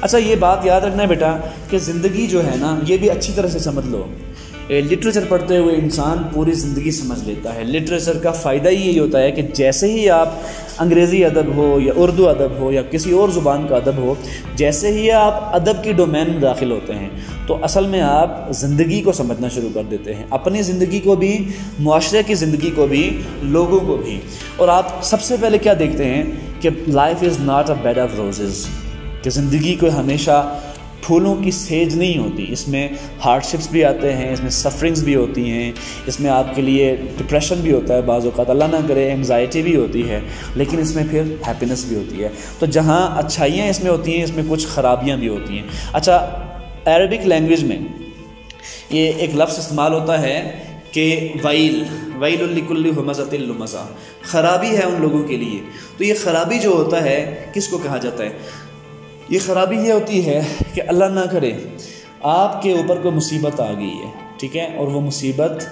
अच्छा ये बात याद रखना है बेटा कि ज़िंदगी जो है ना, ये भी अच्छी तरह से समझ लो, लिटरेचर पढ़ते हुए इंसान पूरी ज़िंदगी समझ लेता है। लिटरेचर का फ़ायदा ही यही होता है कि जैसे ही आप अंग्रेज़ी अदब हो या उर्दू अदब हो या किसी और ज़ुबान का अदब हो, जैसे ही आप अदब की डोमेन में दाखिल होते हैं तो असल में आप ज़िंदगी को समझना शुरू कर देते हैं, अपनी ज़िंदगी को भी, मुआशरे की ज़िंदगी को भी, लोगों को भी। और आप सबसे पहले क्या देखते हैं कि life is not a bed of roses, कि ज़िंदगी को हमेशा फूलों की सेज नहीं होती, इसमें हार्डशिप्स भी आते हैं, इसमें सफरिंग्स भी होती हैं, इसमें आपके लिए डिप्रेशन भी होता है, बाज़ औक़ात अल्लाह ना करे एंग्जाइटी भी होती है, लेकिन इसमें फिर हैप्पीनेस भी होती है। तो जहाँ अच्छाइयाँ इसमें होती हैं, इसमें कुछ ख़राबियाँ भी होती हैं। अच्छा, अरबिक लैंग्वेज में ये एक लफ्ज़ इस्तेमाल होता है कि वैल लिकुल्लि हुमज़तिल लुमज़ा, ख़राबी है उन लोगों के लिए। तो ये ख़राबी जो होता है किसको कहा जाता है? ये ख़राबी ये होती है कि अल्लाह ना करे आपके ऊपर कोई मुसीबत आ गई है, ठीक है, और वो मुसीबत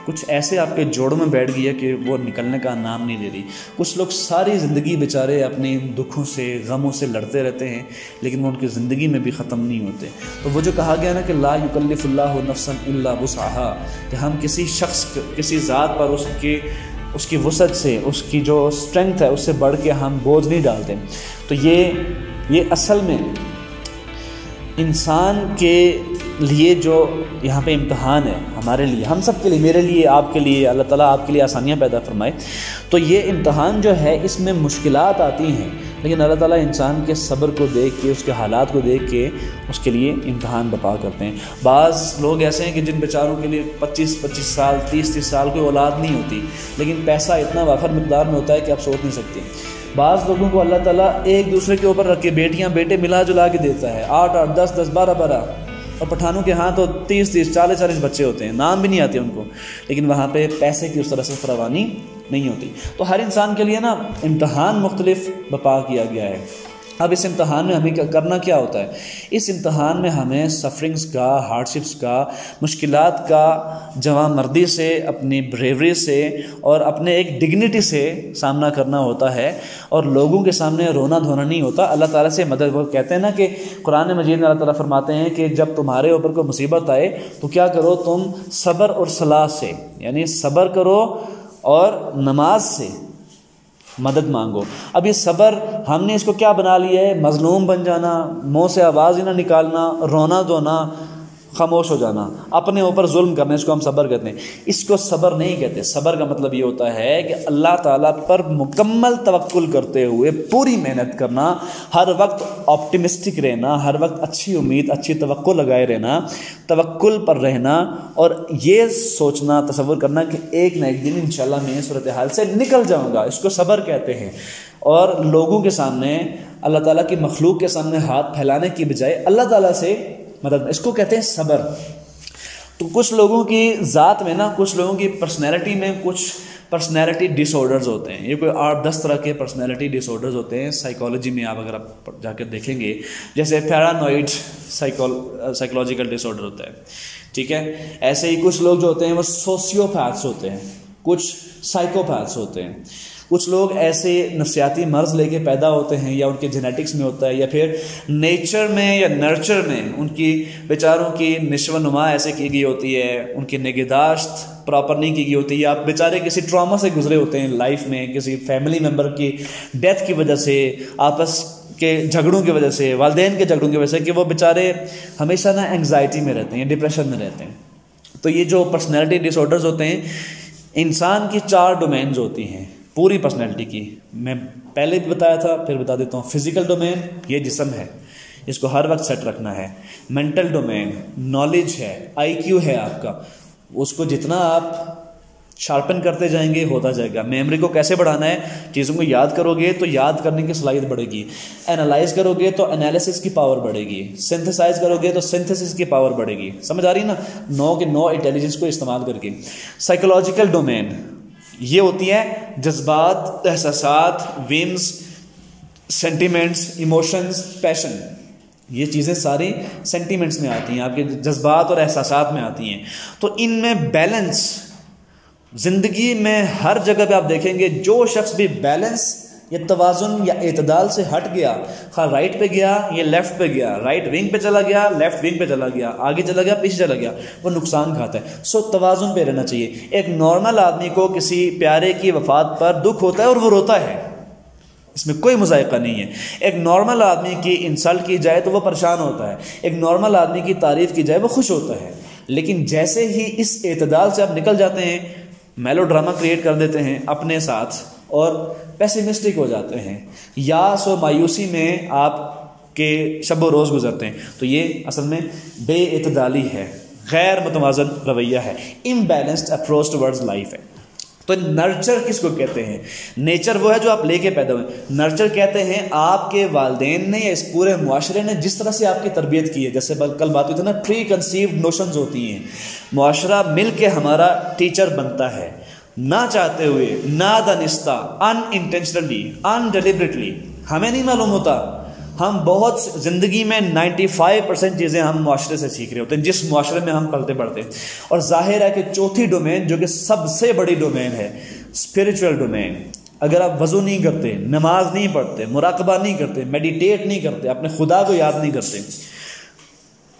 कुछ ऐसे आपके जोड़ों में बैठ गई है कि वो निकलने का नाम नहीं ले रही। कुछ लोग सारी ज़िंदगी बेचारे अपने दुखों से, गमों से लड़ते रहते हैं, लेकिन वो उनकी ज़िंदगी में भी ख़त्म नहीं होते। तो वो जो कहा गया ना कि ला युकल्लिफुल्लाहु नफ्सन इल्ला वुसअहा, कि हम किसी शख्स, किसी ज़ात पर उसकी वसअत से, उसकी जो स्ट्रेंथ है उससे बढ़ के हम बोझ नहीं डालते। तो ये असल में इंसान के लिए जो यहाँ पे इम्तहान है, हमारे लिए, हम सब के लिए, मेरे लिए, आपके लिए, अल्लाह ताला आपके लिए आसानियाँ पैदा फरमाए। तो ये इम्तहान जो है इसमें मुश्किलात आती हैं, लेकिन अल्लाह ताला इंसान के सब्र को देख के, उसके हालात को देख के उसके लिए इम्तहान बर्पा करते हैं। बाज़ लोग ऐसे हैं कि जिन बेचारों के लिए 25-25 साल, 30-30 साल कोई औलाद नहीं होती, लेकिन पैसा इतना वाफर मिकदार में होता है कि आप सोच नहीं सकते। बाज़ लोगों को अल्लाह ताला एक दूसरे के ऊपर रख के बेटियाँ बेटे मिला जुला के देता है, 8-8, 10-10, 12-12, और पठानों के यहाँ तो 30-30, 40-40 बच्चे होते हैं, नाम भी नहीं आते उनको, लेकिन वहाँ पे पैसे की उस तरह से फरावानी नहीं होती। तो हर इंसान के लिए ना इम्तहान मुख्तलिफ बर्पा किया गया है। अब इस इम्तहान में हमें करना क्या होता है? इस इम्तहान में हमें सफरिंग्स का, हार्डशिप्स का, मुश्किलात का जवामर्दी से, अपनी ब्रेवरी से और अपने एक डिग्निटी से सामना करना होता है, और लोगों के सामने रोना धोना नहीं होता। अल्लाह ताला से मदद, वो कहते हैं ना कि कुरान मजीद में अल्लाह ताला फरमाते हैं कि जब तुम्हारे ऊपर कोई मुसीबत आए तो क्या करो, तुम सब्र और सलाह से, यानी सब्र करो और नमाज से मदद मांगो। अब ये सब्र हमने इसको क्या बना लिया है? मजलूम बन जाना, मुँह से आवाज़ ही ना निकालना, रोना धोना, खामोश हो जाना, अपने ऊपर जुल्म करना, इसको हम सब्र कहते हैं। इसको सब्र नहीं कहते। सब्र का मतलब ये होता है कि अल्लाह ताला पर मुकम्मल तवक्कुल करते हुए पूरी मेहनत करना, हर वक्त ऑप्टिमिस्टिक रहना, हर वक्त अच्छी उम्मीद, अच्छी तवक्कुल लगाए रहना, तवक्कुल पर रहना, और ये सोचना, तसव्वुर करना कि एक ना एक दिन इंशाल्लाह मैं इस सूरत हाल से निकल जाऊँगा, इसको सब्र कहते हैं। और लोगों के सामने, अल्लाह ताला की मखलूक के सामने हाथ फैलाने की बजाय अल्लाह ताला से मदद, इसको कहते हैं सब्र। तो कुछ लोगों की ज़ात में ना, कुछ लोगों की पर्सनैलिटी में कुछ पर्सनैलिटी डिसऑर्डर्स होते हैं। ये कोई 8-10 तरह के पर्सनैलिटी डिसऑर्डर्स होते हैं साइकोलॉजी में, आप अगर आप जाकर देखेंगे, जैसे पैरानॉइड साइकोलॉजिकल डिसऑर्डर होता है, ठीक है। ऐसे ही कुछ लोग जो होते हैं वो सोशियोपैथ्स होते हैं, कुछ साइकोपैथ्स होते हैं, कुछ लोग ऐसे नफसियाती मर्ज लेके पैदा होते हैं, या उनके जेनेटिक्स में होता है, या फिर नेचर में या नर्चर में उनकी बेचारों की निश्व-नुमा ऐसे की गई होती है, उनकी निगहदाश्त प्रॉपर नहीं की गई होती, या आप बेचारे किसी ट्रॉमा से गुजरे होते हैं लाइफ में, किसी फैमिली मेम्बर की डेथ की वजह से, आपस के झगड़ों की वजह से, वालिदैन के झगड़ों की वजह से, कि वो बेचारे हमेशा ना एंग्जाइटी में रहते हैं, डिप्रेशन में रहते हैं। तो ये जो पर्सनैलिटी डिसऑर्डर्स होते हैं, इंसान की 4 डोमेन्स होती हैं पूरी पर्सनैलिटी की। मैं पहले भी बताया था, फिर बता देता हूँ। फिजिकल डोमेन, ये जिस्म है, इसको हर वक्त सेट रखना है। मेंटल डोमेन, नॉलेज है, IQ है आपका, उसको जितना आप शार्पन करते जाएंगे होता जाएगा। मेमोरी को कैसे बढ़ाना है? चीज़ों को याद करोगे तो याद करने की सलाहियत बढ़ेगी, एनालाइज करोगे तो एनालिसिस की पावर बढ़ेगी, सिंथेसाइज करोगे तो सिंथेसिस की पावर बढ़ेगी। समझ आ रही ना? 9 के 9 इंटेलिजेंस को इस्तेमाल करके। साइकोलॉजिकल डोमेन, ये होती है जज्बात, एहसासात, विम्स, सेंटिमेंट्स, इमोशंस, पैशन। ये चीज़ें सारी सेंटिमेंट्स में आती हैं, आपके जज्बात और एहसासात में आती हैं। तो इनमें बैलेंस, ज़िंदगी में हर जगह पे आप देखेंगे जो शख्स भी बैलेंस ये तवाज़ुन या एतदाल से हट गया, खा राइट पे गया या लेफ़्ट पे गया, राइट विंग पे चला गया, लेफ़्ट विंग पे चला गया, आगे चला गया, पीछे चला गया, वो नुकसान खाता है। सो तवाज़ुन पे रहना चाहिए। एक नॉर्मल आदमी को किसी प्यारे की वफ़ात पर दुख होता है और वो रोता है, इसमें कोई मुज़ायक़ा नहीं है। एक नॉर्मल आदमी की इंसल्ट की जाए तो वो परेशान होता है, एक नॉर्मल आदमी की तारीफ़ की जाए वो खुश होता है। लेकिन जैसे ही इस एतदाल से आप निकल जाते हैं, मेलोड्रामा क्रिएट कर देते हैं अपने साथ और पेसिमिस्टिक हो जाते हैं, या सो मायूसी में आपके शब व रोज़ गुजरते हैं, तो ये असल में बेइतदाली है, गैर मुतवाज़न रवैया है, इम्बैलेंस्ड अप्रोच टुवर्ड्स लाइफ है। तो नर्चर किसको कहते हैं? नेचर वो है जो आप लेके पैदा हुए। नर्चर कहते हैं आपके वालिदैन ने या इस पूरे मुआशरे ने जिस तरह से आपकी तरबियत की है। जैसे कल बात हुई थी ना, प्री कंसीव्ड नोशंस होती हैं। मुआशरा मिल के हमारा टीचर बनता है, ना चाहते हुए, ना दानिस्ता, अनइंटेंशनली, अनडेलिबरेटली। हमें नहीं मालूम होता, हम बहुत ज़िंदगी में 95% चीज़ें हम मुआशरे से सीख रहे होते हैं, जिस मुआशरे में हम पलते बढ़ते हैं। और जाहिर है कि चौथी डोमेन जो कि सबसे बड़ी डोमेन है, स्पिरिचुअल डोमेन। अगर आप वज़ू नहीं करते, नमाज नहीं पढ़ते, मुराकबा नहीं करते, मेडिटेट नहीं करते, अपने खुदा को याद नहीं करते,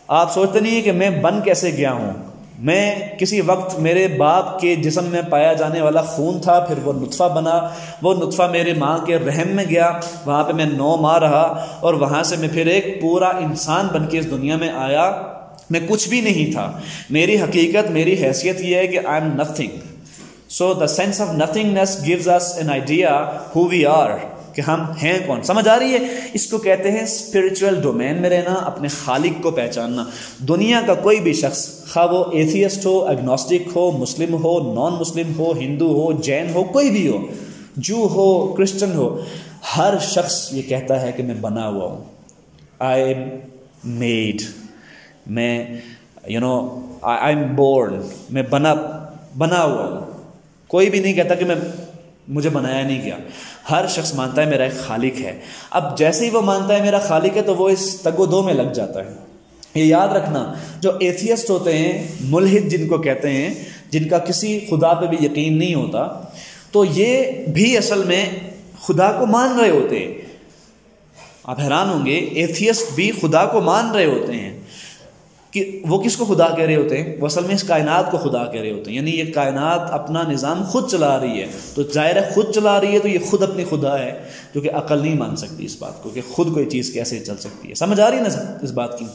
आप सोचते नहीं है कि मैं बन कैसे गया हूँ। मैं किसी वक्त मेरे बाप के जिस्म में पाया जाने वाला खून था, फिर वो नुत्फ़ा बना, वो नुत्फ़ा मेरे माँ के रहम में गया, वहाँ पे मैं 9 माह रहा और वहाँ से मैं फिर एक पूरा इंसान बन के इस दुनिया में आया। मैं कुछ भी नहीं था। मेरी हकीकत, मेरी हैसियत ये है कि I am nothing. So the sense of nothingness gives us an idea who we are, कि हम हैं कौन। समझ आ रही है? इसको कहते हैं स्पिरिचुअल डोमेन में रहना, अपने खालिक को पहचानना। दुनिया का कोई भी शख्स, खा वो एथियस्ट हो, एग्नोस्टिक हो, मुस्लिम हो, नॉन मुस्लिम हो, हिंदू हो, जैन हो, कोई भी हो, जू हो, क्रिश्चियन हो, हर शख्स ये कहता है कि मैं बना हुआ हूँ। आई एम मेड, मैं आई एम बोर्न, मैं बना हुआ हूँ। कोई भी नहीं कहता कि मुझे बनाया नहीं गया। हर शख्स मानता है मेरा एक खालिक है। अब जैसे ही वो मानता है मेरा खालिक है, तो वो इस तगो-दो में लग जाता है। ये याद रखना, जो एथियस्ट होते हैं, मुल्हिद जिनको कहते हैं, जिनका किसी खुदा पे भी यकीन नहीं होता, तो ये भी असल में खुदा को मान रहे होते हैं। आप हैरान होंगे, एथियस्ट भी खुदा को मान रहे होते हैं। कि वो किसको खुदा कह रहे होते हैं? वो असल में इस कायनात को खुदा कह रहे होते हैं। यानी ये कायनात अपना निज़ाम खुद चला रही है, तो ज़ाहिर है खुद चला रही है, तो ये खुद अपनी खुदा है, जो कि अकल नहीं मान सकती इस बात को कि खुद कोई चीज़ कैसे चल सकती है। समझ आ रही है ना इस बात की?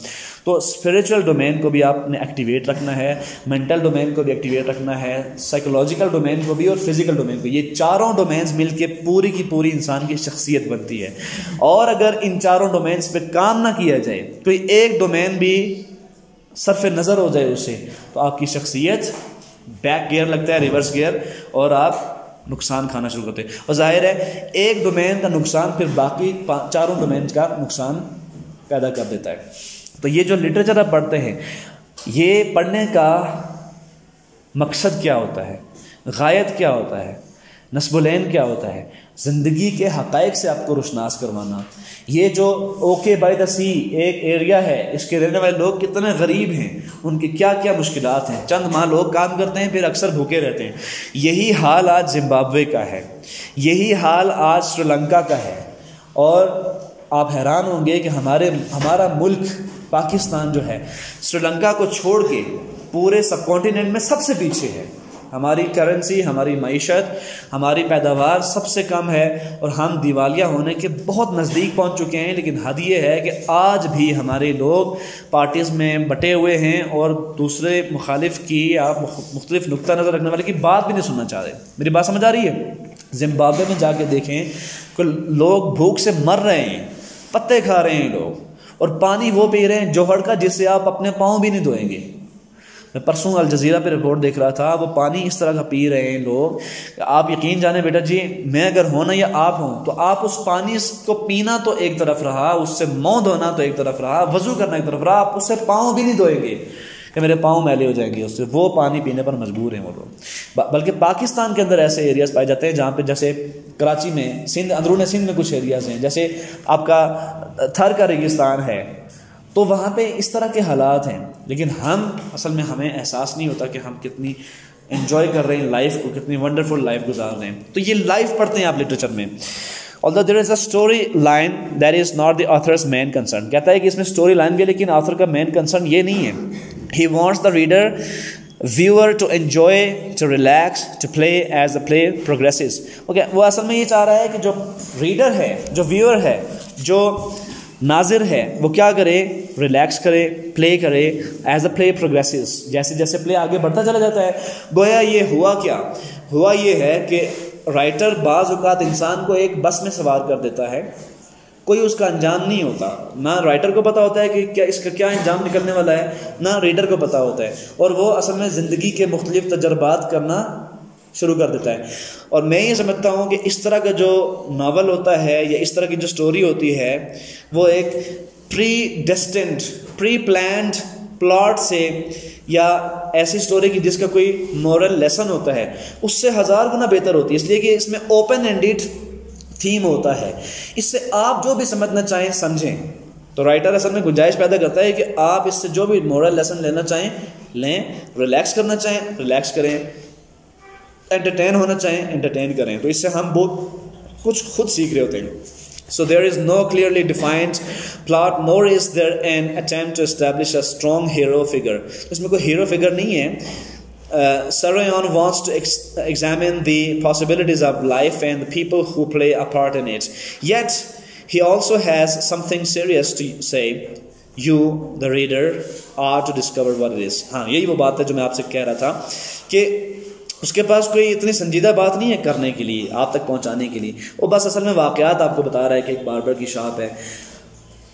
तो स्पिरिचुअल डोमेन को भी आपने एक्टिवेट रखना है, मेंटल डोमेन को भी एक्टिवेट रखना है, साइकोलॉजिकल डोमेन को भी और फिजिकल डोमेन को। ये चारों डोमेन्स मिलके पूरी की पूरी इंसान की शख्सियत बनती है। और अगर इन चारों डोमेन्स पे काम ना किया जाए, कोई एक डोमेन भी सरफ नज़र हो जाए उसे, तो आपकी शख्सियत बैक गियर लगता है, रिवर्स गियर, और आप नुकसान खाना शुरू करते हैं। और जाहिर है एक डोमेन का नुकसान फिर बाकी चारों डोमेन का नुकसान पैदा कर देता है। तो ये जो लिटरेचर आप पढ़ते हैं, ये पढ़ने का मकसद क्या होता है, गायत क्या होता है, नस्बुलैन क्या होता है? ज़िंदगी के हक़ाइक़ से आपको रोशनास करवाना। ये जो ओके बाय द सी एक एरिया है, इसके रहने वाले लोग कितने गरीब हैं, उनकी क्या क्या मुश्किलात हैं। चंद माह लोग काम करते हैं, फिर अक्सर भूखे रहते हैं। यही हाल आज जिम्बाब्वे का है, यही हाल आज श्रीलंका का है। और आप हैरान होंगे कि हमारा मुल्क पाकिस्तान जो है, श्रीलंका को छोड़ के पूरे सब कॉन्टिनेंट में सबसे पीछे है। हमारी करेंसी, हमारी मईशत, हमारी पैदावार सबसे कम है, और हम दिवालिया होने के बहुत नज़दीक पहुंच चुके हैं। लेकिन हद ये है कि आज भी हमारे लोग पार्टीज़ में बटे हुए हैं और दूसरे मुखालिफ की या मुख्तलिफ नुक्ता नज़र रखने वाले की बात भी नहीं सुनना चाह रहे। मेरी बात समझ आ रही है? जिम्बाब्वे में जाके देखें कि लोग भूख से मर रहे हैं, पत्ते खा रहे हैं लोग, और पानी वो पी रहे हैं जोहड़ का, जिससे आप अपने पाँव भी नहीं धोएंगे। मैं परसों अल जज़ीरा पे रिपोर्ट देख रहा था, वो पानी इस तरह का पी रहे हैं लोग। आप यकीन जाने बेटा जी, मैं अगर हो ना या आप हों, तो आप उस पानी को पीना तो एक तरफ रहा, उससे मुँह धोना तो एक तरफ रहा, वज़ू करना एक तरफ रहा, आप उससे पाँव भी नहीं धोएंगे कि मेरे पाँव मैले हो जाएंगे उससे। वो पानी पीने पर मजबूर हैं वो लोग। बल्कि पाकिस्तान के अंदर ऐसे एरियाज़ पाए जाते हैं जहाँ पे, जैसे कराची में, सिंध, अंदरून सिंध में कुछ एरियाज़ हैं, जैसे आपका थर का रेगिस्तान है, तो वहाँ पे इस तरह के हालात हैं। लेकिन हम असल में, हमें एहसास नहीं होता कि हम कितनी एंजॉय कर रहे हैं लाइफ को, कितनी वंडरफुल लाइफ गुजार रहे हैं। तो ये लाइफ पढ़ते हैं आप लिटरेचर में। Although there is a story line, that is not the author's main concern. कहता है कि इसमें स्टोरी लाइन भी है लेकिन ऑथर का मेन कंसर्न ये नहीं है. He wants the reader, viewer to enjoy, to relax, to play as the play progresses. Okay, वो असल में ये चाह रहा है कि जो रीडर है, जो व्यूअर है, जो नाजिर है, वो क्या करे, रिलैक्स करे, प्ले करे एज अ प्ले प्रोग्रेसेस. जैसे जैसे प्ले आगे बढ़ता चला जाता है. गोया ये हुआ क्या, हुआ ये है कि राइटर बाज़ औक़ात इंसान को एक बस में सवार कर देता है, कोई उसका अंजाम नहीं होता. ना राइटर को पता होता है कि क्या इसका क्या अंजाम निकलने वाला है, ना रीडर को पता होता है. और वो असल में ज़िंदगी के मुख्तलिफ तजर्बात करना शुरू कर देता है. और मैं ये समझता हूँ कि इस तरह का जो नावल होता है या इस तरह की जो स्टोरी होती है वो एक pre destined, pre planned plot से या ऐसी स्टोरी की जिसका कोई मॉरल लेसन होता है उससे 1000 गुना बेहतर होती है. इसलिए कि इसमें ओपन एंडेड थीम होता है. इससे आप जो भी समझना चाहें समझें. तो राइटर असल में गुंजाइश पैदा करता है कि आप इससे जो भी मॉरल लेसन लेना चाहें लें, रिलैक्स करना चाहें रिलैक्स करें, एंटरटेन होना चाहें एंटरटेन करें. तो इससे हम बहुत कुछ खुद सीख रहे होते हैं. So there is no clearly defined plot, nor is there an attempt to establish a strong hero figure. इसमें कोई hero figure नहीं है. Saroyan wants to examine the possibilities of life and the people who play a part in it. Yet he also has something serious to say. You, the reader, are to discover what it is. हाँ, यही वो बात है जो मैं आपसे कह रहा था कि उसके पास कोई इतनी संजीदा बात नहीं है करने के लिए, आप तक पहुंचाने के लिए. वो बस असल में वाक़यात आपको बता रहा है कि एक बार्बर की शॉप है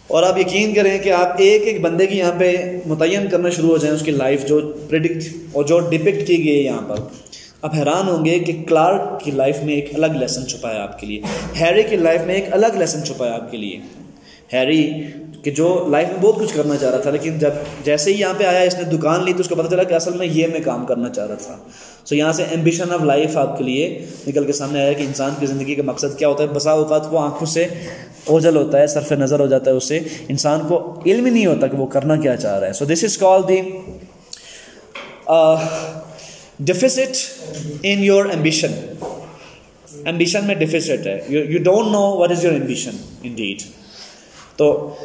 और आप यकीन करें कि आप एक एक बंदे की यहाँ पे मुतय्यन करना शुरू हो जाएं उसकी लाइफ जो प्रिडिक्ट और जो डिपिक्ट की गई है यहाँ पर. आप हैरान होंगे कि क्लार्क की लाइफ में एक अलग लेसन छुपा है आपके लिए, हैरी की लाइफ में एक अलग लेसन छुपा है आपके लिए. हैरी कि जो लाइफ में बहुत कुछ करना चाह रहा था लेकिन जब जैसे ही यहाँ पे आया, इसने दुकान ली तो उसको पता चला कि असल में ये मैं काम करना चाह रहा था. सो यहाँ से एम्बिशन ऑफ लाइफ आपके लिए निकल के सामने आया कि इंसान की ज़िंदगी का मकसद क्या होता है. बसा औक़ात वो आंखों से ओझल होता है, सरफ नज़र हो जाता है, उससे इंसान को इल्म ही नहीं होता कि वो करना क्या चाह रहा है. So this is called the deficit in your ambition. Ambition में डिफिसिट है. You don't know what is your ambition indeed. तो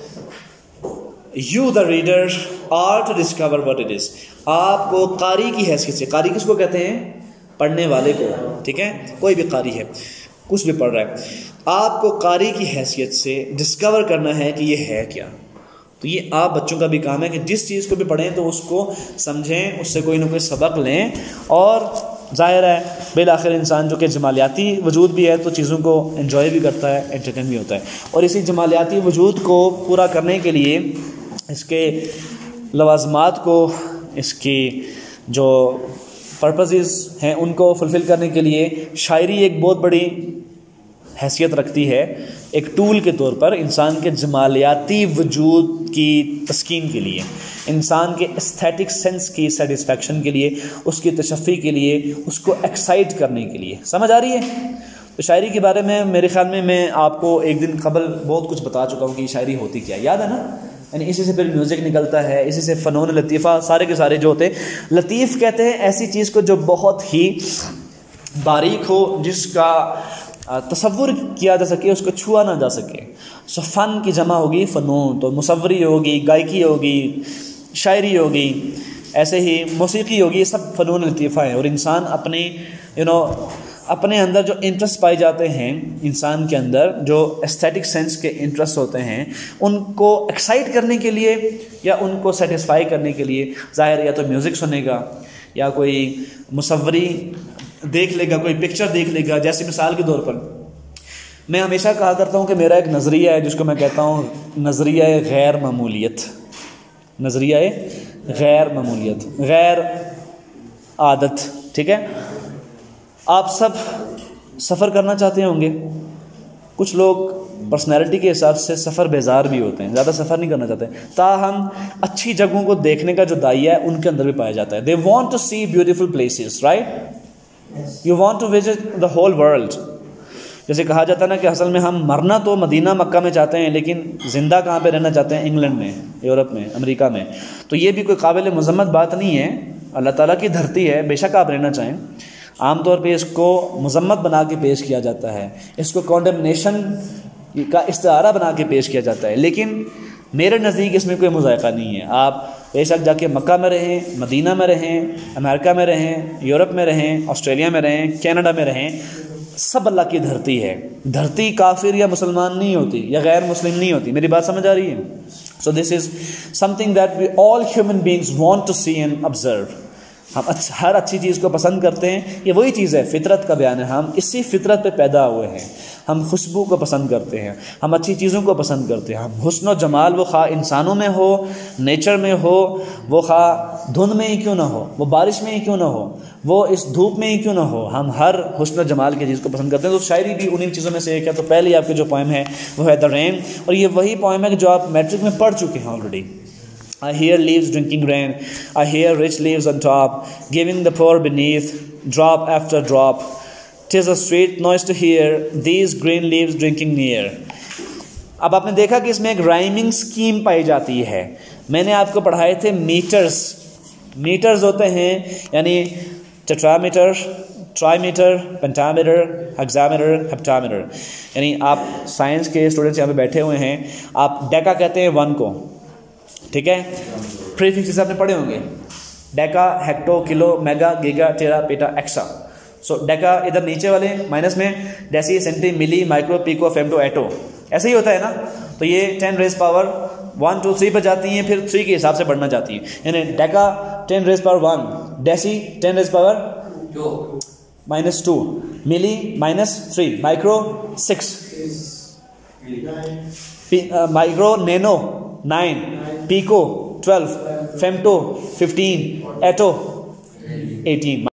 you the reader are to discover what it is. आपको कारी की हैसियत से, कारी किसको कहते हैं, पढ़ने वाले को, ठीक है, कोई भी कारी है, कुछ भी पढ़ रहा है, आपको कारी की हैसियत से डिस्कवर करना है कि ये है क्या. तो ये आप बच्चों का भी काम है कि जिस चीज़ को भी पढ़ें तो उसको समझें, उससे कोई ना कोई सबक लें. और ज़ाहिर है बिल आखिर इंसान जो कि जमालियाती वजूद भी है तो चीज़ों को एंजॉय भी करता है, एंटरटेन भी होता है. और इसी जमालियाती वजूद को पूरा करने के लिए, इसके लवाज़मात को, इसकी जो पर्पसेस हैं उनको फुलफ़िल करने के लिए शायरी एक बहुत बड़ी हैसियत रखती है, एक टूल के तौर पर इंसान के जमालियाती वजूद की तस्कीन के लिए, इंसान के एस्थेटिक सेंस की सेटिस्फेक्शन के लिए, उसकी तशफ़ी के लिए, उसको एक्साइट करने के लिए. समझ आ रही है. तो शायरी के बारे में मेरे ख़्याल में मैं आपको एक दिन कबल बहुत कुछ बता चुका हूँ कि शायरी होती क्या, याद है ना. यानी इसी से फिर म्यूज़िक निकलता है, इसी से फ़नून लतीफ़ा सारे के सारे जो होते हैं. लतीफ़ कहते हैं ऐसी चीज़ को जो बहुत ही बारीक हो, जिसका तसव्वुर किया जा सके, उसको छुआ ना जा सके. सो फ़न की जमा होगी फ़नून, तो मुसव्वरी होगी, गायकी होगी, शायरी होगी, ऐसे ही मौसीकी होगी. ये सब फ़नून लतीफ़ा है. और इंसान अपने अपने अंदर जो इंटरेस्ट पाए जाते हैं, इंसान के अंदर जो एस्थेटिक सेंस के इंटरेस्ट होते हैं, उनको एक्साइट करने के लिए या उनको सेटिस्फाई करने के लिए ज़ाहिर या तो म्यूज़िक सुनेगा या कोई मुसव्वरी देख लेगा, कोई पिक्चर देख लेगा. जैसे मिसाल के तौर पर मैं हमेशा कहा करता हूँ कि मेरा एक नज़रिया है जिसको मैं कहता हूँ नज़रिया गैर मामूलियत. नज़रिया गैर मामूलियत, गैर आदत, ठीक है. आप सब सफ़र करना चाहते होंगे. कुछ लोग पर्सनैलिटी के हिसाब से सफ़र बेजार भी होते हैं, ज़्यादा सफ़र नहीं करना चाहते. ताहम अच्छी जगहों को देखने का जो दाइया है उनके अंदर भी पाया जाता है. They want to see beautiful places, right. You want to visit the whole world. जैसे कहा जाता है ना कि असल में हम मरना तो मदीना मक्का में चाहते हैं लेकिन ज़िंदा कहाँ पे रहना चाहते हैं, इंग्लैंड में, यूरोप में, अमेरिका में. तो ये भी कोई काबिल मज़म्मत बात नहीं है. अल्लाह ताला की धरती है, बेशक आप रहना चाहें. आमतौर पे इसको मजम्मत बना के पेश किया जाता है, इसको कॉन्डेमनेशन का इस्तारा बना के पेश किया जाता है। लेकिन मेरे नज़दीक इसमें कोई मुज़ायक़ा नहीं है। आप बेशक जाके मक्का में रहें, मदीना में रहें, अमेरिका में रहें, यूरोप में रहें, ऑस्ट्रेलिया में रहें, कनाडा में रहें, सब अल्लाह की धरती है। धरती काफिर या मुसलमान नहीं होती या गैर मुस्लिम नहीं होती। मेरी बात समझ आ रही है? So this is something that we all human beings want to see and observe. हम हर अच्छी चीज़ को पसंद करते हैं। ये वही चीज़ है, फितरत का बयान है। हम इसी फितरत पे पैदा हुए हैं। हम खुशबू को पसंद करते हैं, हम अच्छी चीज़ों को पसंद करते हैं। हम हुस्न और जमाल, वो खा इंसानों में हो, नेचर में हो, वो खा धुंध में ही क्यों ना हो, वो बारिश में ही क्यों ना हो, वो इस धूप में ही क्यों ना हो, हम हर हुस्न और जमाल की चीज़ को पसंद करते हैं। तो शायरी भी उन्हीं चीज़ों में से एक है। तो पहले आपके जो पोएम है वो है द रेन, और ये वही पोएम है जो आप मैट्रिक में पढ़ चुके हैं already. I hear leaves drinking rain, I hear rich leaves on top, giving the poor beneath, drop after drop. 'Tis a sweet noise to hear, these green leaves drinking near. अब आपने देखा कि इसमें एक राइमिंग स्कीम पाई जाती है। मैंने आपको पढ़ाए थे मीटर्स। मीटर्स होते हैं यानी टेट्रामीटर, ट्राईमीटर, पेंटामीटर, हेक्सामीटर, हेप्टामीटर। यानी आप साइंस के स्टूडेंट्स यहाँ पे बैठे हुए हैं, आप डेका कहते हैं 1 को, ठीक है। प्रीफिक्सेस आपने पढ़े होंगे, deca, hecto, kilo, mega, giga, tera, peta, exa. So deca इधर नीचे वाले माइनस में deci, centi, milli, micro, pico, femto, atto, ऐसे ही होता है ना। तो ये 10 रेज़ पावर 1 2 3 पर जाती हैं, फिर 3 के हिसाब से बढ़ना जाती है। यानी deca 10 raise power 1, deci 10 raise power -2, milli -3, micro 6, micro nano 9, pico 12, femto 15, atto 18।